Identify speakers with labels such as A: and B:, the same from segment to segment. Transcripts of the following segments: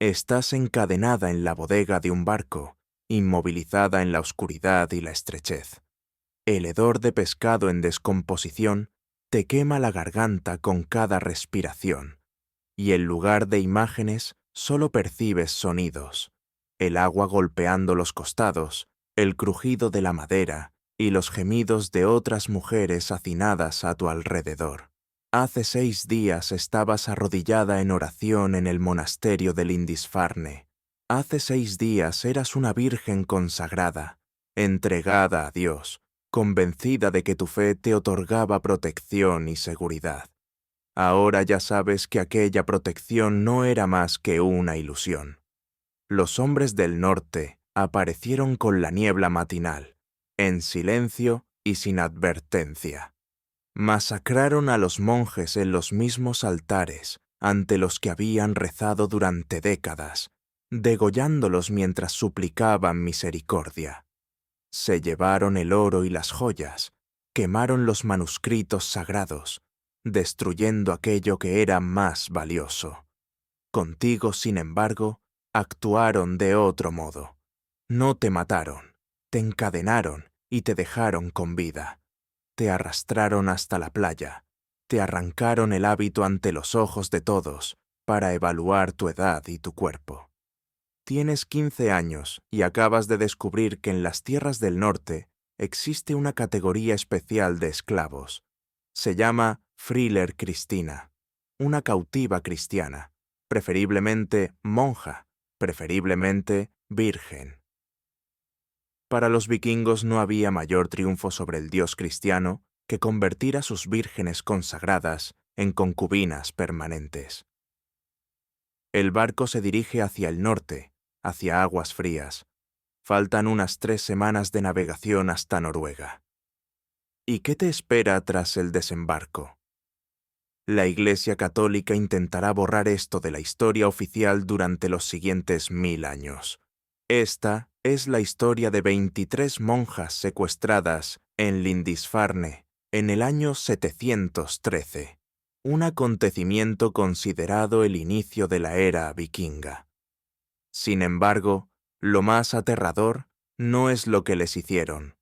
A: Estás encadenada en la bodega de un barco, inmovilizada en la oscuridad y la estrechez. El hedor de pescado en descomposición te quema la garganta con cada respiración, y en lugar de imágenes solo percibes sonidos, el agua golpeando los costados, el crujido de la madera y los gemidos de otras mujeres hacinadas a tu alrededor. Hace 6 días estabas arrodillada en oración en el monasterio de Lindisfarne. Hace 6 días eras una virgen consagrada, entregada a Dios, convencida de que tu fe te otorgaba protección y seguridad. Ahora ya sabes que aquella protección no era más que una ilusión. Los hombres del norte aparecieron con la niebla matinal, en silencio y sin advertencia. Masacraron a los monjes en los mismos altares ante los que habían rezado durante décadas, degollándolos mientras suplicaban misericordia. Se llevaron el oro y las joyas, quemaron los manuscritos sagrados, destruyendo aquello que era más valioso. Contigo, sin embargo, actuaron de otro modo. No te mataron, te encadenaron y te dejaron con vida. Te arrastraron hasta la playa, te arrancaron el hábito ante los ojos de todos para evaluar tu edad y tu cuerpo. Tienes 15 años y acabas de descubrir que en las tierras del norte existe una categoría especial de esclavos. Se llama Friler Cristina, una cautiva cristiana, preferiblemente monja, preferiblemente virgen. Para los vikingos no había mayor triunfo sobre el dios cristiano que convertir a sus vírgenes consagradas en concubinas permanentes. El barco se dirige hacia el norte, hacia aguas frías. Faltan unas 3 semanas de navegación hasta Noruega. ¿Y qué te espera tras el desembarco? La Iglesia Católica intentará borrar esto de la historia oficial durante los siguientes 1000 años. Esta es la historia de 23 monjas secuestradas en Lindisfarne en el año 713, un acontecimiento considerado el inicio de la era vikinga. Sin embargo, lo más aterrador no es lo que les hicieron.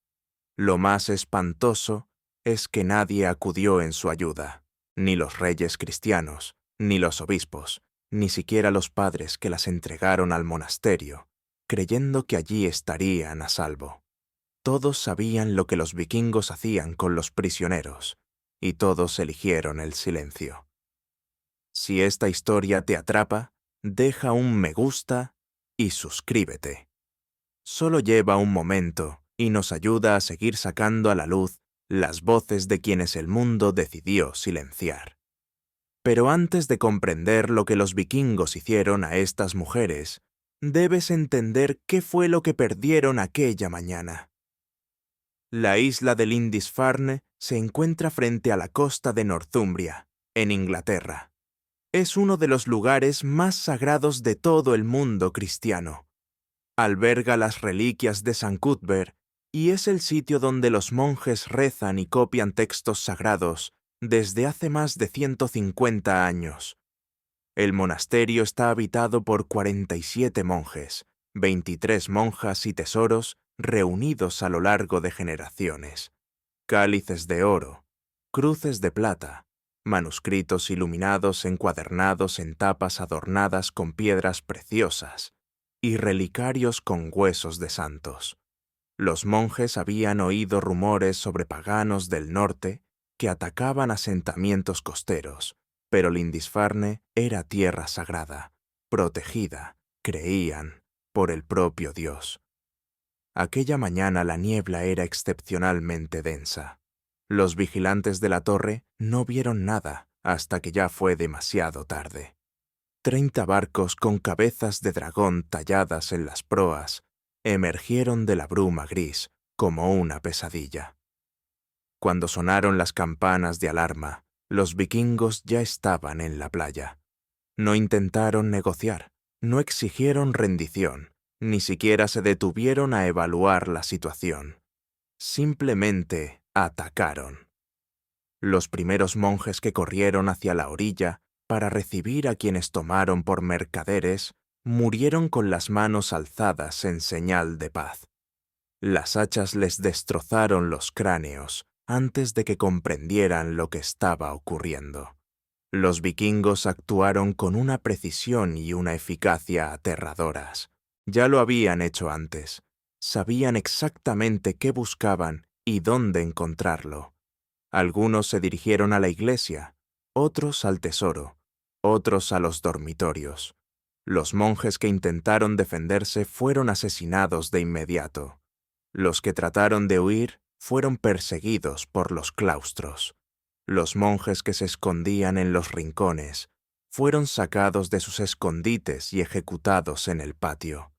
A: Lo más espantoso es que nadie acudió en su ayuda, ni los reyes cristianos, ni los obispos, ni siquiera los padres que las entregaron al monasterio, creyendo que allí estarían a salvo. Todos sabían lo que los vikingos hacían con los prisioneros, y todos eligieron el silencio. Si esta historia te atrapa, deja un me gusta y suscríbete. Solo lleva un momento y nos ayuda a seguir sacando a la luz las voces de quienes el mundo decidió silenciar. Pero antes de comprender lo que los vikingos hicieron a estas mujeres, debes entender qué fue lo que perdieron aquella mañana. La isla de Lindisfarne se encuentra frente a la costa de Northumbria, en Inglaterra. Es uno de los lugares más sagrados de todo el mundo cristiano. Alberga las reliquias de San Cuthbert y es el sitio donde los monjes rezan y copian textos sagrados desde hace más de 150 años. El monasterio está habitado por 47 monjes, 23 monjas y tesoros reunidos a lo largo de generaciones. Cálices de oro, cruces de plata, manuscritos iluminados encuadernados en tapas adornadas con piedras preciosas y relicarios con huesos de santos. Los monjes habían oído rumores sobre paganos del norte que atacaban asentamientos costeros, pero Lindisfarne era tierra sagrada, protegida, creían, por el propio Dios. Aquella mañana la niebla era excepcionalmente densa. Los vigilantes de la torre no vieron nada hasta que ya fue demasiado tarde. 30 barcos con cabezas de dragón talladas en las proas emergieron de la bruma gris como una pesadilla. Cuando sonaron las campanas de alarma, los vikingos ya estaban en la playa. No intentaron negociar, no exigieron rendición, ni siquiera se detuvieron a evaluar la situación. Simplemente atacaron. Los primeros monjes que corrieron hacia la orilla para recibir a quienes tomaron por mercaderes murieron con las manos alzadas en señal de paz. Las hachas les destrozaron los cráneos antes de que comprendieran lo que estaba ocurriendo. Los vikingos actuaron con una precisión y una eficacia aterradoras. Ya lo habían hecho antes. Sabían exactamente qué buscaban y dónde encontrarlo. Algunos se dirigieron a la iglesia, otros al tesoro, otros a los dormitorios. Los monjes que intentaron defenderse fueron asesinados de inmediato. Los que trataron de huir fueron perseguidos por los claustros. Los monjes que se escondían en los rincones fueron sacados de sus escondites y ejecutados en el patio.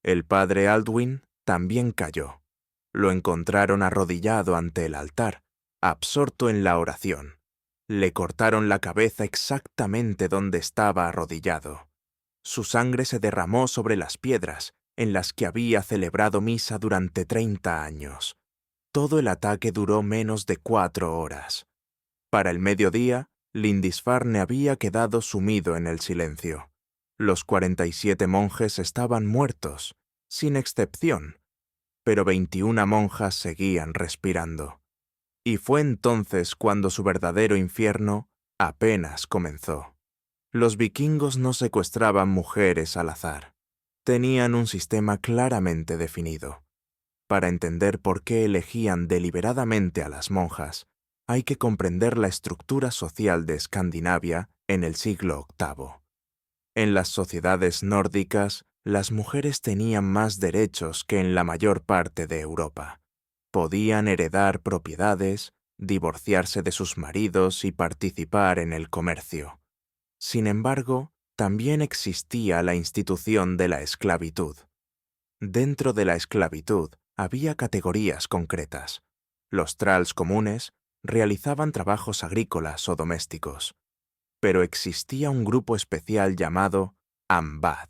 A: El padre Aldwin también cayó. Lo encontraron arrodillado ante el altar, absorto en la oración. Le cortaron la cabeza exactamente donde estaba arrodillado. Su sangre se derramó sobre las piedras en las que había celebrado misa durante 30 años. Todo el ataque duró menos de 4 horas. Para el mediodía, Lindisfarne había quedado sumido en el silencio. Los 47 monjes estaban muertos, sin excepción, pero 21 monjas seguían respirando. Y fue entonces cuando su verdadero infierno apenas comenzó. Los vikingos no secuestraban mujeres al azar. Tenían un sistema claramente definido. Para entender por qué elegían deliberadamente a las monjas, hay que comprender la estructura social de Escandinavia en el siglo VIII. En las sociedades nórdicas, las mujeres tenían más derechos que en la mayor parte de Europa. Podían heredar propiedades, divorciarse de sus maridos y participar en el comercio. Sin embargo, también existía la institución de la esclavitud. Dentro de la esclavitud había categorías concretas. Los thralls comunes realizaban trabajos agrícolas o domésticos. Pero existía un grupo especial llamado Ambad.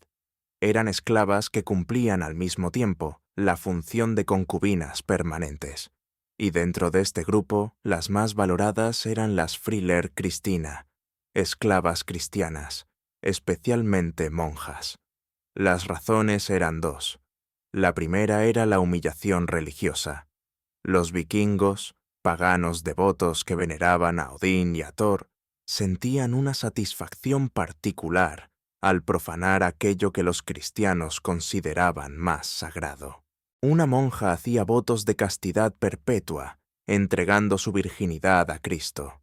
A: Eran esclavas que cumplían al mismo tiempo la función de concubinas permanentes. Y dentro de este grupo, las más valoradas eran las Friler Christina, esclavas cristianas, especialmente monjas. Las razones eran dos. La primera era la humillación religiosa. Los vikingos, paganos devotos que veneraban a Odín y a Thor, sentían una satisfacción particular al profanar aquello que los cristianos consideraban más sagrado. Una monja hacía votos de castidad perpetua, entregando su virginidad a Cristo.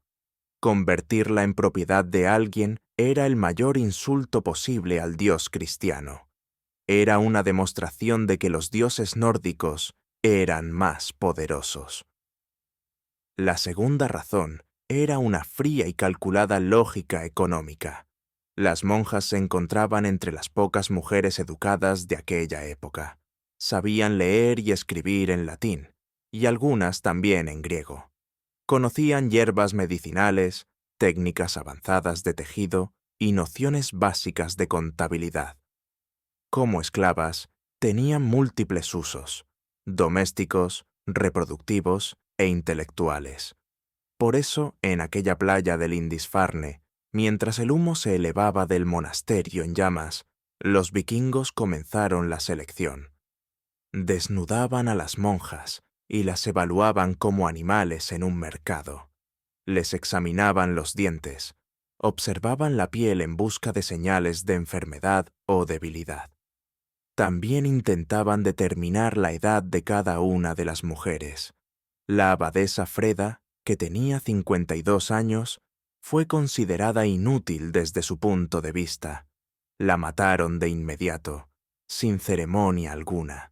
A: Convertirla en propiedad de alguien era el mayor insulto posible al dios cristiano. Era una demostración de que los dioses nórdicos eran más poderosos. La segunda razón era una fría y calculada lógica económica. Las monjas se encontraban entre las pocas mujeres educadas de aquella época. Sabían leer y escribir en latín, y algunas también en griego. Conocían hierbas medicinales, técnicas avanzadas de tejido y nociones básicas de contabilidad. Como esclavas, tenían múltiples usos: domésticos, reproductivos e intelectuales. Por eso, en aquella playa de Lindisfarne, mientras el humo se elevaba del monasterio en llamas, los vikingos comenzaron la selección. Desnudaban a las monjas y las evaluaban como animales en un mercado. Les examinaban los dientes, observaban la piel en busca de señales de enfermedad o debilidad. También intentaban determinar la edad de cada una de las mujeres. La abadesa Freda, que tenía 52 años, fue considerada inútil desde su punto de vista. La mataron de inmediato, sin ceremonia alguna.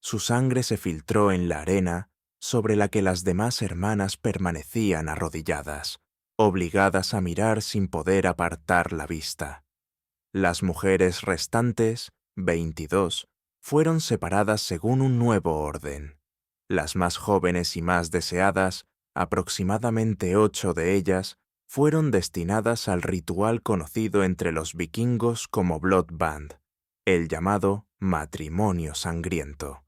A: Su sangre se filtró en la arena sobre la que las demás hermanas permanecían arrodilladas, obligadas a mirar sin poder apartar la vista. Las mujeres restantes, 22, fueron separadas según un nuevo orden. Las más jóvenes y más deseadas, aproximadamente 8 de ellas, fueron destinadas al ritual conocido entre los vikingos como Bloodband, el llamado matrimonio sangriento.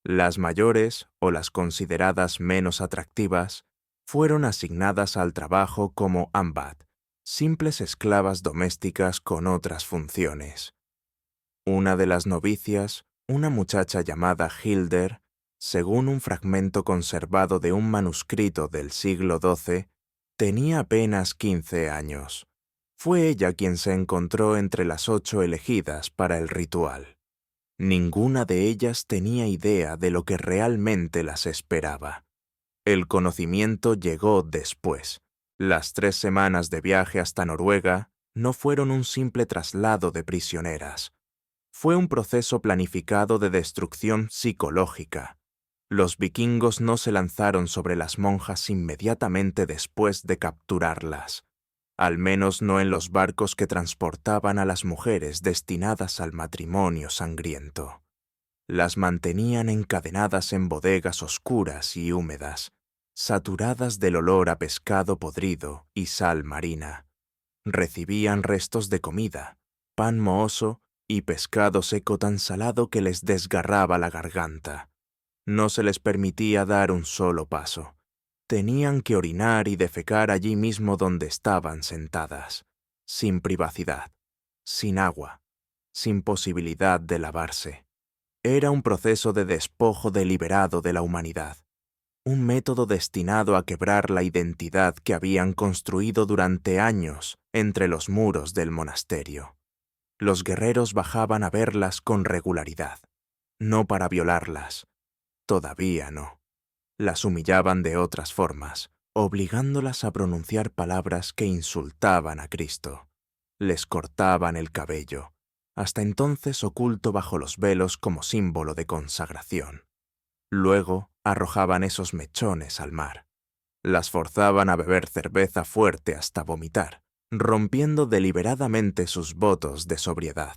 A: Las mayores, o las consideradas menos atractivas, fueron asignadas al trabajo como Ambad, simples esclavas domésticas con otras funciones. Una de las novicias, una muchacha llamada Hilder, según un fragmento conservado de un manuscrito del siglo XII, tenía apenas 15 años. Fue ella quien se encontró entre las 8 elegidas para el ritual. Ninguna de ellas tenía idea de lo que realmente las esperaba. El conocimiento llegó después. Las 3 semanas de viaje hasta Noruega no fueron un simple traslado de prisioneras. Fue un proceso planificado de destrucción psicológica. Los vikingos no se lanzaron sobre las monjas inmediatamente después de capturarlas, al menos no en los barcos que transportaban a las mujeres destinadas al matrimonio sangriento. Las mantenían encadenadas en bodegas oscuras y húmedas, saturadas del olor a pescado podrido y sal marina. Recibían restos de comida, pan mohoso y pescado seco tan salado que les desgarraba la garganta. No se les permitía dar un solo paso. Tenían que orinar y defecar allí mismo donde estaban sentadas, sin privacidad, sin agua, sin posibilidad de lavarse. Era un proceso de despojo deliberado de la humanidad, un método destinado a quebrar la identidad que habían construido durante años entre los muros del monasterio. Los guerreros bajaban a verlas con regularidad, no para violarlas, todavía no. Las humillaban de otras formas, obligándolas a pronunciar palabras que insultaban a Cristo. Les cortaban el cabello, hasta entonces oculto bajo los velos como símbolo de consagración. Luego arrojaban esos mechones al mar. Las forzaban a beber cerveza fuerte hasta vomitar, rompiendo deliberadamente sus votos de sobriedad.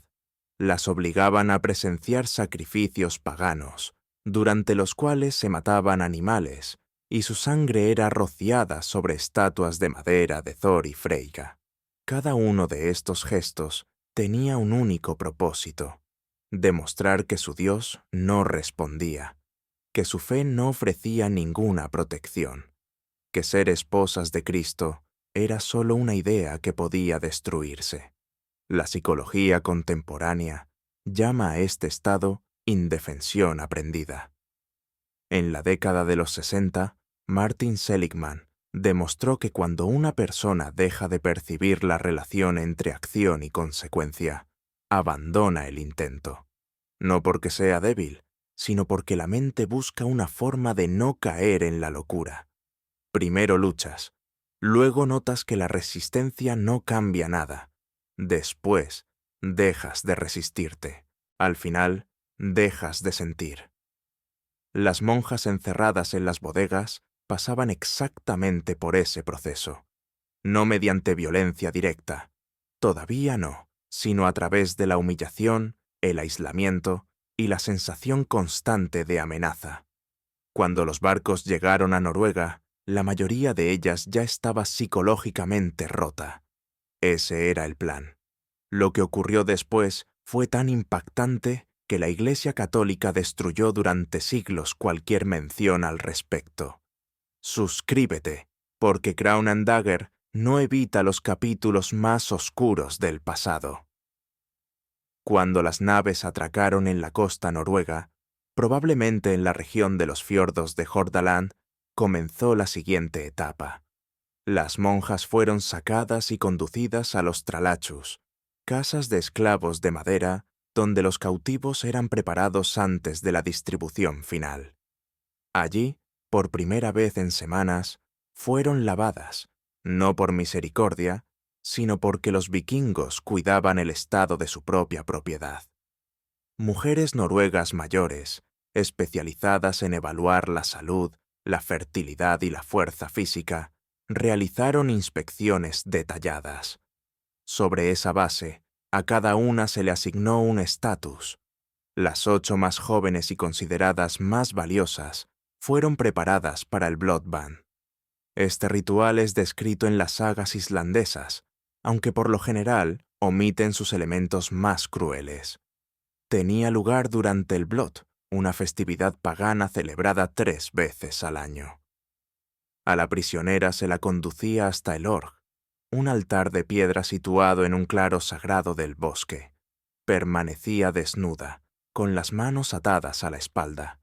A: Las obligaban a presenciar sacrificios paganos, durante los cuales se mataban animales, y su sangre era rociada sobre estatuas de madera de Thor y Freyja. Cada uno de estos gestos tenía un único propósito: demostrar que su Dios no respondía, que su fe no ofrecía ninguna protección, que ser esposas de Cristo era solo una idea que podía destruirse. La psicología contemporánea llama a este estado indefensión aprendida. En la década de los 60, Martin Seligman demostró que cuando una persona deja de percibir la relación entre acción y consecuencia, abandona el intento. No porque sea débil, sino porque la mente busca una forma de no caer en la locura. Primero luchas, luego notas que la resistencia no cambia nada. Después, dejas de resistirte. Al final, dejas de sentir. Las monjas encerradas en las bodegas pasaban exactamente por ese proceso. No mediante violencia directa, todavía no, sino a través de la humillación, el aislamiento y la sensación constante de amenaza. Cuando los barcos llegaron a Noruega, la mayoría de ellas ya estaba psicológicamente rota. Ese era el plan. Lo que ocurrió después fue tan impactante que la Iglesia Católica destruyó durante siglos cualquier mención al respecto. Suscríbete, porque Crown and Dagger no evita los capítulos más oscuros del pasado. Cuando las naves atracaron en la costa noruega, probablemente en la región de los fiordos de Hordaland, comenzó la siguiente etapa. Las monjas fueron sacadas y conducidas a los Tralachus, casas de esclavos de madera donde los cautivos eran preparados antes de la distribución final. Allí, por primera vez en semanas, fueron lavadas, no por misericordia, sino porque los vikingos cuidaban el estado de su propia propiedad. Mujeres noruegas mayores, especializadas en evaluar la salud, la fertilidad y la fuerza física, realizaron inspecciones detalladas. Sobre esa base, a cada una se le asignó un estatus. Las 8 más jóvenes y consideradas más valiosas fueron preparadas para el Bloodband. Este ritual es descrito en las sagas islandesas, aunque por lo general omiten sus elementos más crueles. Tenía lugar durante el Blot, una festividad pagana celebrada 3 veces al año. A la prisionera se la conducía hasta el Org, un altar de piedra situado en un claro sagrado del bosque. permanecía desnuda, con las manos atadas a la espalda.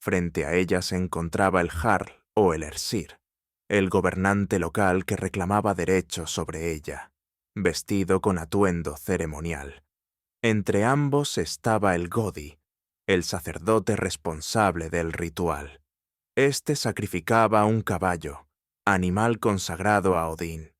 A: Frente a ella se encontraba el jarl o el hersir, el gobernante local que reclamaba derechos sobre ella, vestido con atuendo ceremonial. Entre ambos estaba el godi, el sacerdote responsable del ritual. Este sacrificaba un caballo, animal consagrado a Odín.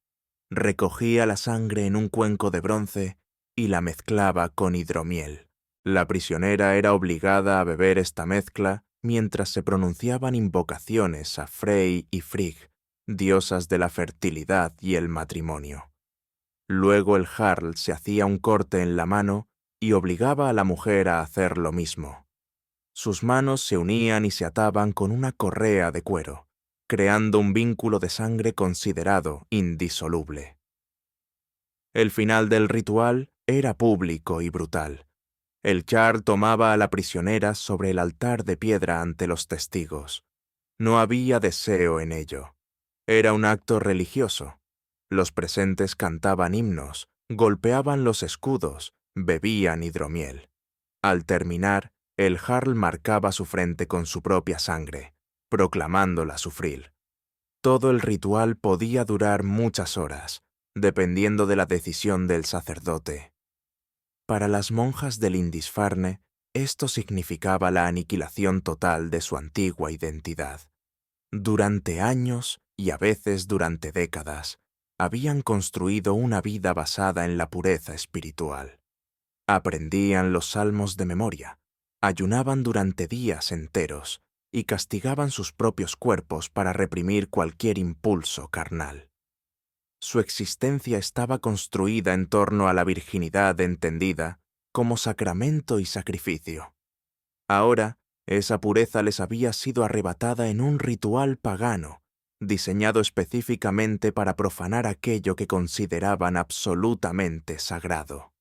A: Recogía la sangre en un cuenco de bronce y la mezclaba con hidromiel. La prisionera era obligada a beber esta mezcla mientras se pronunciaban invocaciones a Frey y Frigg, diosas de la fertilidad y el matrimonio. Luego el jarl se hacía un corte en la mano y obligaba a la mujer a hacer lo mismo. Sus manos se unían y se ataban con una correa de cuero, creando un vínculo de sangre considerado indisoluble. El final del ritual era público y brutal. El jarl tomaba a la prisionera sobre el altar de piedra ante los testigos. No había deseo en ello. Era un acto religioso. Los presentes cantaban himnos, golpeaban los escudos, bebían hidromiel. Al terminar, el jarl marcaba su frente con su propia sangre, proclamándola sufril. Todo el ritual podía durar muchas horas, dependiendo de la decisión del sacerdote. Para las monjas del Lindisfarne, esto significaba la aniquilación total de su antigua identidad. Durante años, y a veces durante décadas, habían construido una vida basada en la pureza espiritual. Aprendían los salmos de memoria, ayunaban durante días enteros y castigaban sus propios cuerpos para reprimir cualquier impulso carnal. Su existencia estaba construida en torno a la virginidad entendida como sacramento y sacrificio. Ahora, esa pureza les había sido arrebatada en un ritual pagano, diseñado específicamente para profanar aquello que consideraban absolutamente sagrado.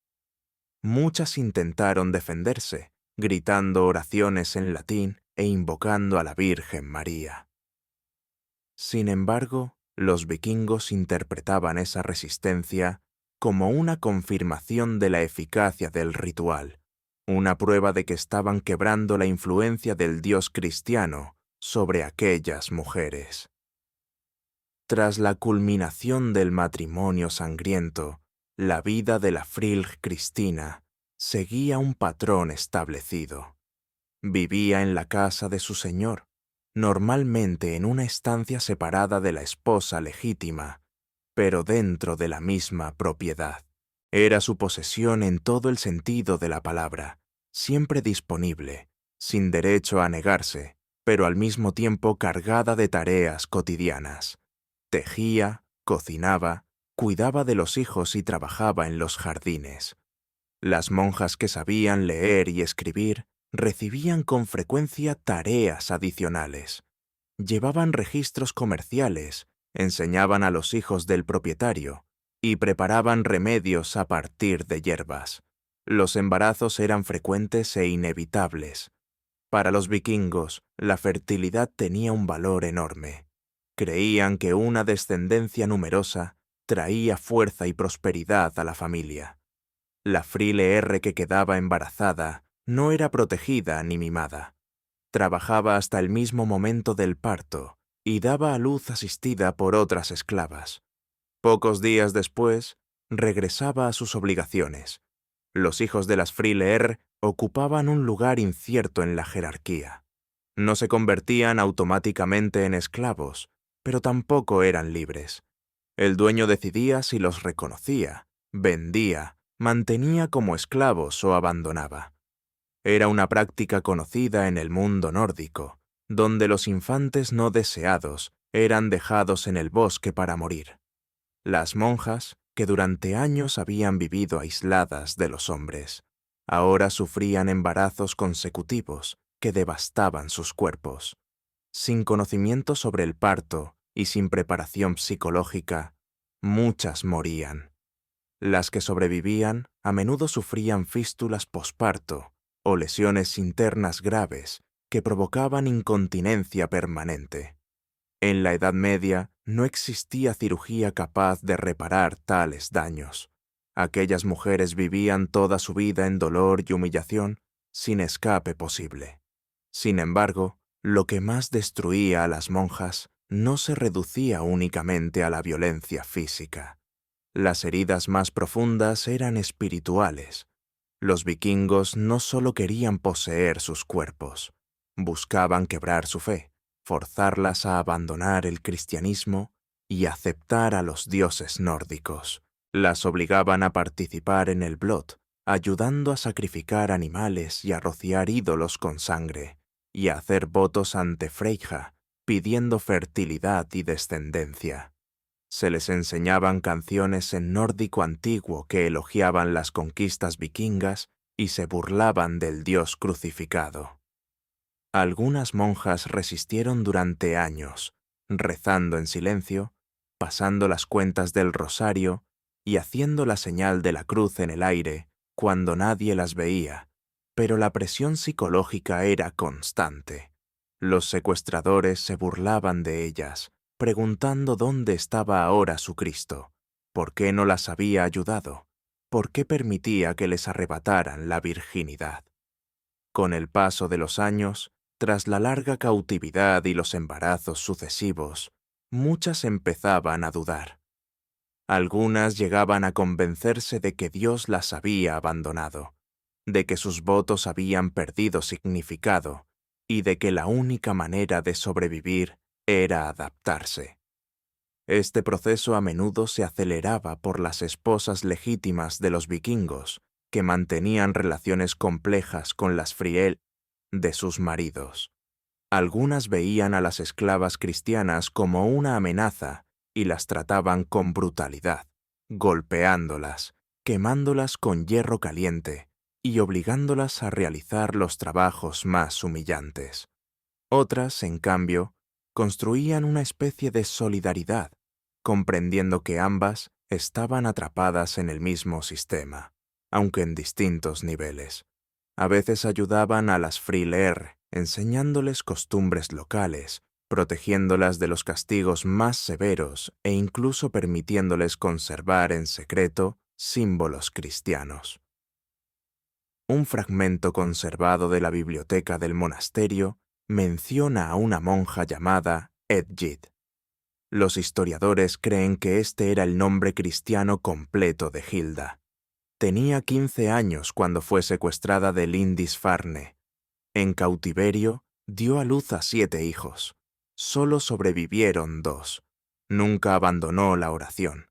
A: Muchas intentaron defenderse, gritando oraciones en latín e invocando a la Virgen María. Sin embargo, los vikingos interpretaban esa resistencia como una confirmación de la eficacia del ritual, una prueba de que estaban quebrando la influencia del dios cristiano sobre aquellas mujeres. Tras la culminación del matrimonio sangriento, la vida de la Frilg Cristina seguía un patrón establecido. Vivía en la casa de su señor, normalmente en una estancia separada de la esposa legítima, pero dentro de la misma propiedad. Era su posesión en todo el sentido de la palabra, siempre disponible, sin derecho a negarse, pero al mismo tiempo cargada de tareas cotidianas. Tejía, cocinaba, cuidaba de los hijos y trabajaba en los jardines. Las monjas que sabían leer y escribir recibían con frecuencia tareas adicionales. Llevaban registros comerciales, enseñaban a los hijos del propietario y preparaban remedios a partir de hierbas. Los embarazos eran frecuentes e inevitables. Para los vikingos, la fertilidad tenía un valor enorme. Creían que una descendencia numerosa traía fuerza y prosperidad a la familia. La Frile R que quedaba embarazada no era protegida ni mimada. Trabajaba hasta el mismo momento del parto y daba a luz asistida por otras esclavas. Pocos días después, regresaba a sus obligaciones. Los hijos de las Frile R ocupaban un lugar incierto en la jerarquía. No se convertían automáticamente en esclavos, pero tampoco eran libres. El dueño decidía si los reconocía, vendía, mantenía como esclavos o abandonaba. Era una práctica conocida en el mundo nórdico, donde los infantes no deseados eran dejados en el bosque para morir. Las monjas, que durante años habían vivido aisladas de los hombres, ahora sufrían embarazos consecutivos que devastaban sus cuerpos. Sin conocimiento sobre el parto y sin preparación psicológica, muchas morían. Las que sobrevivían a menudo sufrían fístulas posparto o lesiones internas graves que provocaban incontinencia permanente. En la Edad Media no existía cirugía capaz de reparar tales daños, Aquellas mujeres vivían toda su vida en dolor y humillación, sin escape posible. Sin embargo, lo que más destruía a las monjas no se reducía únicamente a la violencia física. Las heridas más profundas eran espirituales. Los vikingos no solo querían poseer sus cuerpos, buscaban quebrar su fe, forzarlas a abandonar el cristianismo y aceptar a los dioses nórdicos. Las obligaban a participar en el Blot, ayudando a sacrificar animales y a rociar ídolos con sangre, y a hacer votos ante Freyja, pidiendo fertilidad y descendencia. Se les enseñaban canciones en nórdico antiguo que elogiaban las conquistas vikingas y se burlaban del dios crucificado. Algunas monjas resistieron durante años, rezando en silencio, pasando las cuentas del rosario y haciendo la señal de la cruz en el aire cuando nadie las veía, pero la presión psicológica era constante. Los secuestradores se burlaban de ellas, preguntando dónde estaba ahora su Cristo, por qué no las había ayudado, por qué permitía que les arrebataran la virginidad. Con el paso de los años, tras la larga cautividad y los embarazos sucesivos, muchas empezaban a dudar. Algunas llegaban a convencerse de que Dios las había abandonado, de que sus votos habían perdido significado y de que la única manera de sobrevivir era adaptarse. Este proceso a menudo se aceleraba por las esposas legítimas de los vikingos, que mantenían relaciones complejas con las friel de sus maridos. Algunas veían a las esclavas cristianas como una amenaza y las trataban con brutalidad, golpeándolas, quemándolas con hierro caliente y obligándolas a realizar los trabajos más humillantes. Otras, en cambio, construían una especie de solidaridad, comprendiendo que ambas estaban atrapadas en el mismo sistema, aunque en distintos niveles. A veces ayudaban a las friler, enseñándoles costumbres locales, protegiéndolas de los castigos más severos e incluso permitiéndoles conservar en secreto símbolos cristianos. Un fragmento conservado de la biblioteca del monasterio menciona a una monja llamada Edgid. Los historiadores creen que este era el nombre cristiano completo de Hilda. Tenía 15 años cuando fue secuestrada de Lindisfarne. En cautiverio, dio a luz a 7 hijos. Solo sobrevivieron 2. Nunca abandonó la oración.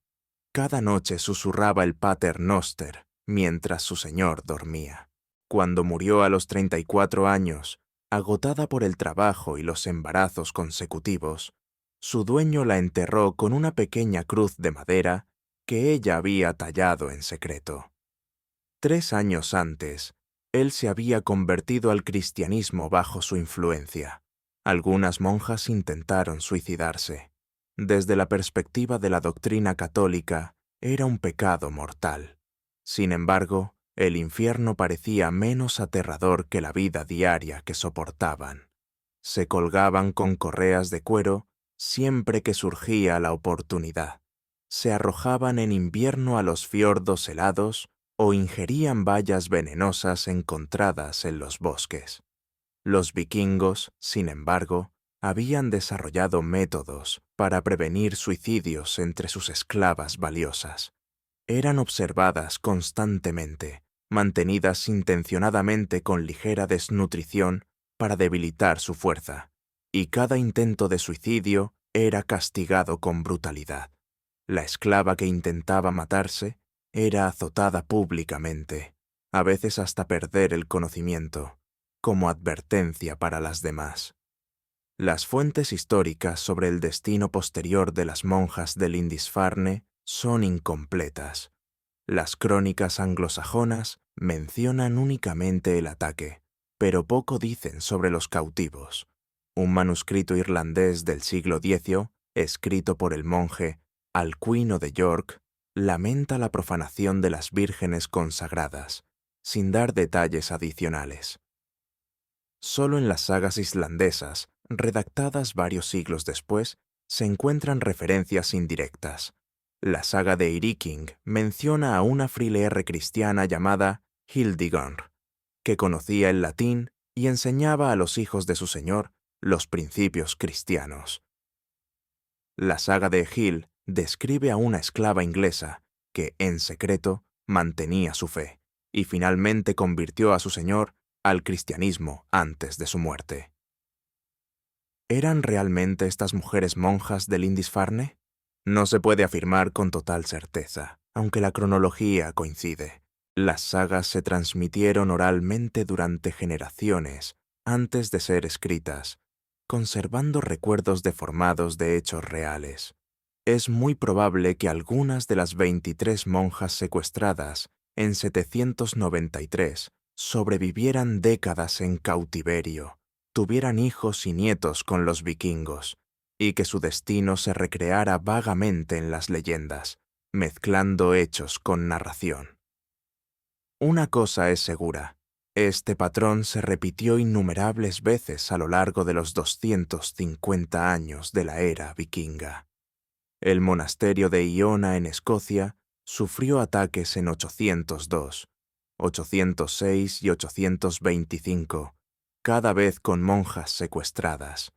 A: Cada noche susurraba el Pater Noster mientras su señor dormía. Cuando murió a los 34 años, agotada por el trabajo y los embarazos consecutivos, su dueño la enterró con una pequeña cruz de madera que ella había tallado en secreto. 3 años antes, él se había convertido al cristianismo bajo su influencia. Algunas monjas intentaron suicidarse. Desde la perspectiva de la doctrina católica, era un pecado mortal. Sin embargo, el infierno parecía menos aterrador que la vida diaria que soportaban. Se colgaban con correas de cuero siempre que surgía la oportunidad. Se arrojaban en invierno a los fiordos helados o ingerían bayas venenosas encontradas en los bosques. Los vikingos, sin embargo, habían desarrollado métodos para prevenir suicidios entre sus esclavas valiosas. Eran observadas constantemente, mantenidas intencionadamente con ligera desnutrición para debilitar su fuerza, y cada intento de suicidio era castigado con brutalidad. La esclava que intentaba matarse era azotada públicamente, a veces hasta perder el conocimiento, como advertencia para las demás. Las fuentes históricas sobre el destino posterior de las monjas de Lindisfarne son incompletas. Las crónicas anglosajonas mencionan únicamente el ataque, pero poco dicen sobre los cautivos. Un manuscrito irlandés del siglo X, escrito por el monje Alcuino de York, lamenta la profanación de las vírgenes consagradas, sin dar detalles adicionales. Solo en las sagas islandesas, redactadas varios siglos después, se encuentran referencias indirectas. La saga de Iriking menciona a una frileer cristiana llamada Hildegard, que conocía el latín y enseñaba a los hijos de su señor los principios cristianos. La saga de Hill describe a una esclava inglesa que, en secreto, mantenía su fe y finalmente convirtió a su señor al cristianismo antes de su muerte. ¿Eran realmente estas mujeres monjas de Lindisfarne? No se puede afirmar con total certeza, aunque la cronología coincide. Las sagas se transmitieron oralmente durante generaciones antes de ser escritas, conservando recuerdos deformados de hechos reales. Es muy probable que algunas de las 23 monjas secuestradas en 793 sobrevivieran décadas en cautiverio, tuvieran hijos y nietos con los vikingos, y que su destino se recreara vagamente en las leyendas, mezclando hechos con narración. Una cosa es segura, este patrón se repitió innumerables veces a lo largo de los 250 años de la era vikinga. El monasterio de Iona en Escocia sufrió ataques en 802, 806 y 825, cada vez con monjas secuestradas.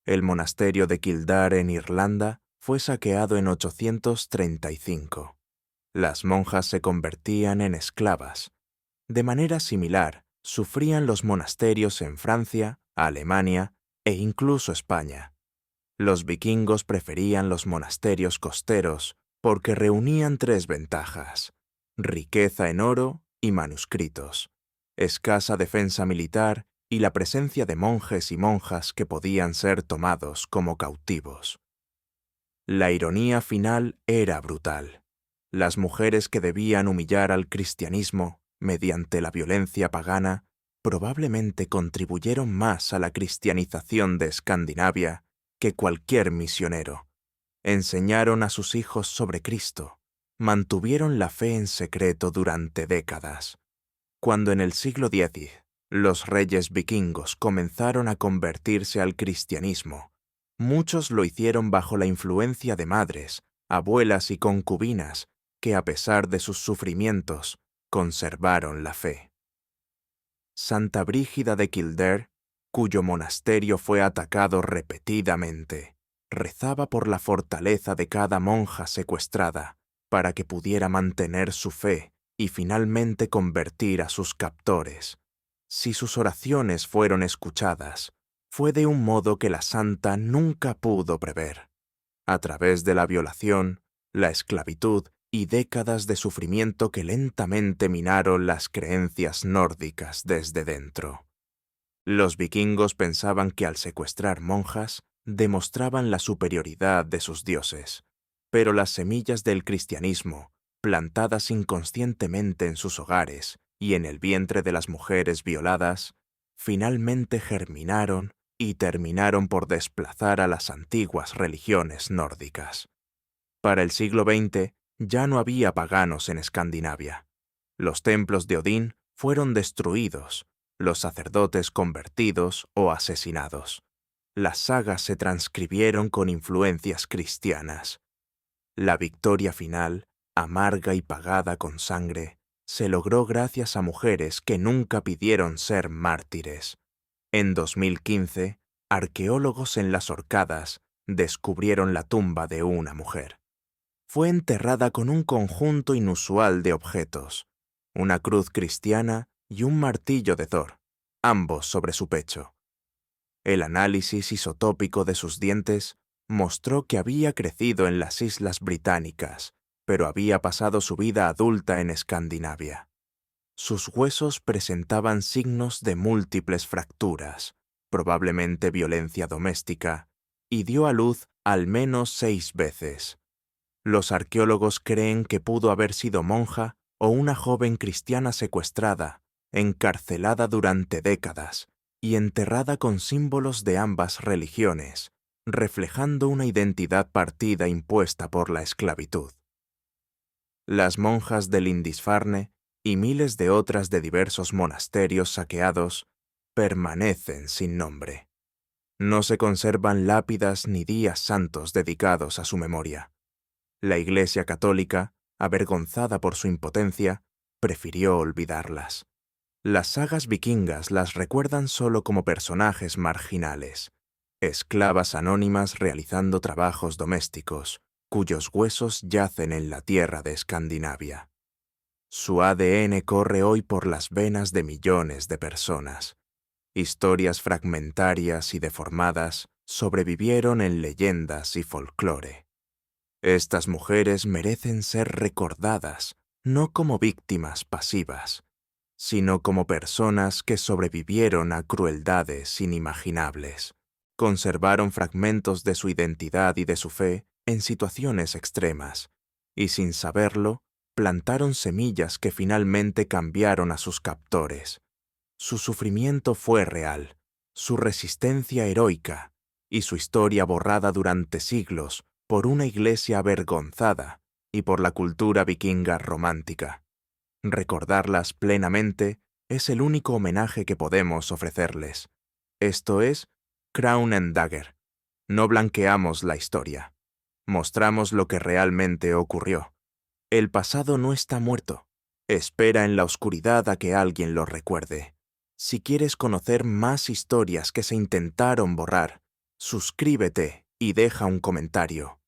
A: El monasterio de Kildare en Irlanda fue saqueado en 835. Las monjas se convertían en esclavas. De manera similar, sufrían los monasterios en Francia, Alemania e incluso España. Los vikingos preferían los monasterios costeros porque reunían 3 ventajas: riqueza en oro y manuscritos, escasa defensa militar y la presencia de monjes y monjas que podían ser tomados como cautivos. La ironía final era brutal. Las mujeres que debían humillar al cristianismo mediante la violencia pagana probablemente contribuyeron más a la cristianización de Escandinavia que cualquier misionero. Enseñaron a sus hijos sobre Cristo, mantuvieron la fe en secreto durante décadas. Cuando en el siglo X los reyes vikingos comenzaron a convertirse al cristianismo, muchos lo hicieron bajo la influencia de madres, abuelas y concubinas que, a pesar de sus sufrimientos, conservaron la fe. Santa Brígida de Kildare, cuyo monasterio fue atacado repetidamente, rezaba por la fortaleza de cada monja secuestrada para que pudiera mantener su fe y finalmente convertir a sus captores. Si sus oraciones fueron escuchadas, fue de un modo que la santa nunca pudo prever. A través de la violación, la esclavitud y décadas de sufrimiento que lentamente minaron las creencias nórdicas desde dentro. Los vikingos pensaban que al secuestrar monjas demostraban la superioridad de sus dioses, pero las semillas del cristianismo, plantadas inconscientemente en sus hogares y en el vientre de las mujeres violadas, finalmente germinaron y terminaron por desplazar a las antiguas religiones nórdicas. Para el siglo XX ya no había paganos en Escandinavia. Los templos de Odín fueron destruidos, los sacerdotes convertidos o asesinados. Las sagas se transcribieron con influencias cristianas. La victoria final, amarga y pagada con sangre, se logró gracias a mujeres que nunca pidieron ser mártires. En 2015, arqueólogos en las Orcadas descubrieron la tumba de una mujer. Fue enterrada con un conjunto inusual de objetos, una cruz cristiana y un martillo de Thor, ambos sobre su pecho. El análisis isotópico de sus dientes mostró que había crecido en las Islas Británicas, pero había pasado su vida adulta en Escandinavia. Sus huesos presentaban signos de múltiples fracturas, probablemente violencia doméstica, y dio a luz al menos 6 veces. Los arqueólogos creen que pudo haber sido monja o una joven cristiana secuestrada, encarcelada durante décadas y enterrada con símbolos de ambas religiones, reflejando una identidad partida impuesta por la esclavitud. Las monjas de Lindisfarne y miles de otras de diversos monasterios saqueados permanecen sin nombre. No se conservan lápidas ni días santos dedicados a su memoria. La Iglesia católica, avergonzada por su impotencia, prefirió olvidarlas. Las sagas vikingas las recuerdan solo como personajes marginales, esclavas anónimas realizando trabajos domésticos, cuyos huesos yacen en la tierra de Escandinavia. Su ADN corre hoy por las venas de millones de personas. Historias fragmentarias y deformadas sobrevivieron en leyendas y folclore. Estas mujeres merecen ser recordadas no como víctimas pasivas, sino como personas que sobrevivieron a crueldades inimaginables. Conservaron fragmentos de su identidad y de su fe en situaciones extremas, y sin saberlo, plantaron semillas que finalmente cambiaron a sus captores. Su sufrimiento fue real, su resistencia heroica, y su historia borrada durante siglos por una iglesia avergonzada y por la cultura vikinga romántica. Recordarlas plenamente es el único homenaje que podemos ofrecerles. Esto es Crown and Dagger. No blanqueamos la historia. Mostramos lo que realmente ocurrió. El pasado no está muerto. Espera en la oscuridad a que alguien lo recuerde. Si quieres conocer más historias que se intentaron borrar, suscríbete y deja un comentario.